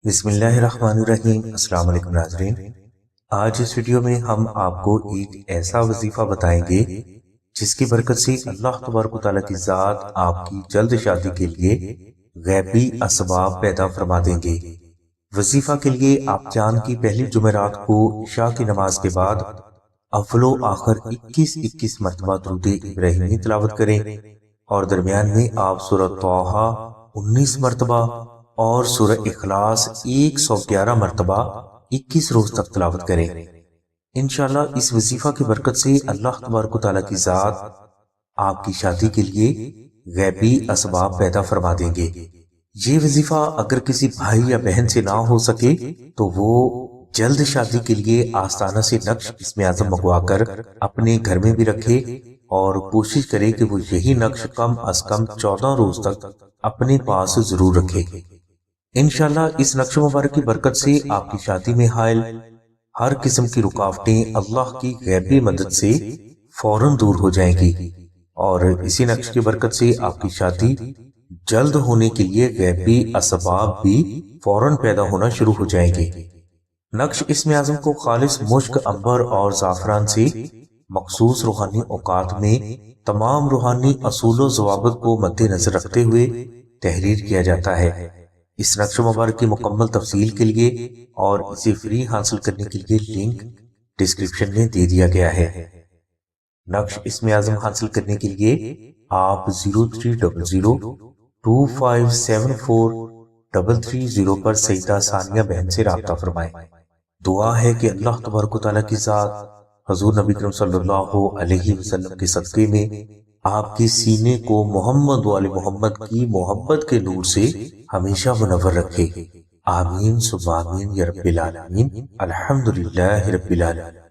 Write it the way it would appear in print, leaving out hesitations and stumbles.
بسم اللہ الرحمن الرحیم۔ السلام علیکم ناظرین، آج اس ویڈیو میں ہم آپ کو ایک ایسا وظیفہ بتائیں گے جس کی برکت سے اللہ تبارک و تعالیٰ کی ذات آپ کی جلد شادی کے لیے غیبی اسباب پیدا فرما دیں گے۔ وظیفہ کے لیے آپ چاند کی پہلی جمعرات کو عشاء کی نماز کے بعد اول و آخر 21 مرتبہ درود ابراہیمی تلاوت کریں اور درمیان میں آپ سورہ طٰہٰ 19 مرتبہ اور سورہ اخلاص 111 مرتبہ 21 روز تک تلاوت کریں۔ انشاءاللہ اس وظیفہ کی برکت سے اللہ تبارک و تعالیٰ کی ذات آپ کی شادی کے لیے غیبی اسباب پیدا فرما دیں گے۔ یہ وظیفہ اگر کسی بھائی یا بہن سے نہ ہو سکے تو وہ جلد شادی کے لیے آستانہ سے نقش اسم اعظم منگوا کر اپنے گھر میں بھی رکھے اور کوشش کرے کہ وہ یہی نقش کم از کم 14 روز تک اپنے پاس ضرور رکھے۔ انشاءاللہ اس نقش مبارک کی برکت سے آپ کی شادی میں حائل ہر قسم کی رکاوٹیں اللہ کی غیبی مدد سے فوراً دور ہو جائیں گی، اور اسی نقش کی برکت سے آپ کی شادی جلد ہونے کے لیے غیبی اسباب بھی فوراً پیدا ہونا شروع ہو جائیں گے۔ نقش اسم اعظم کو خالص مشک، عنبر اور زعفران سے مخصوص روحانی اوقات میں تمام روحانی اصول و ضوابط کو مد نظر رکھتے ہوئے تحریر کیا جاتا ہے۔ اس نقش مبارک کی مکمل تفصیل کے لیے اور اسے فری حاصل کرنے کے لیے لنک ڈسکرپشن میں دے دیا گیا ہے۔ نقش اسم اعظم حاصل کرنے کے لیے آپ 0300257433 پر سیدہ ثانیہ بہن سے رابطہ فرمائیں۔ دعا ہے کہ اللہ تبارک و تعالیٰ کی ذات حضور نبی کریم صلی اللہ علیہ وسلم کے صدقے میں آپ کے سینے کو محمد و آل محمد کی محبت کے نور سے ہمیشہ منور رکھے۔ آمین ثم آمین یا رب العالمین۔ الحمدللہ رب العالمین۔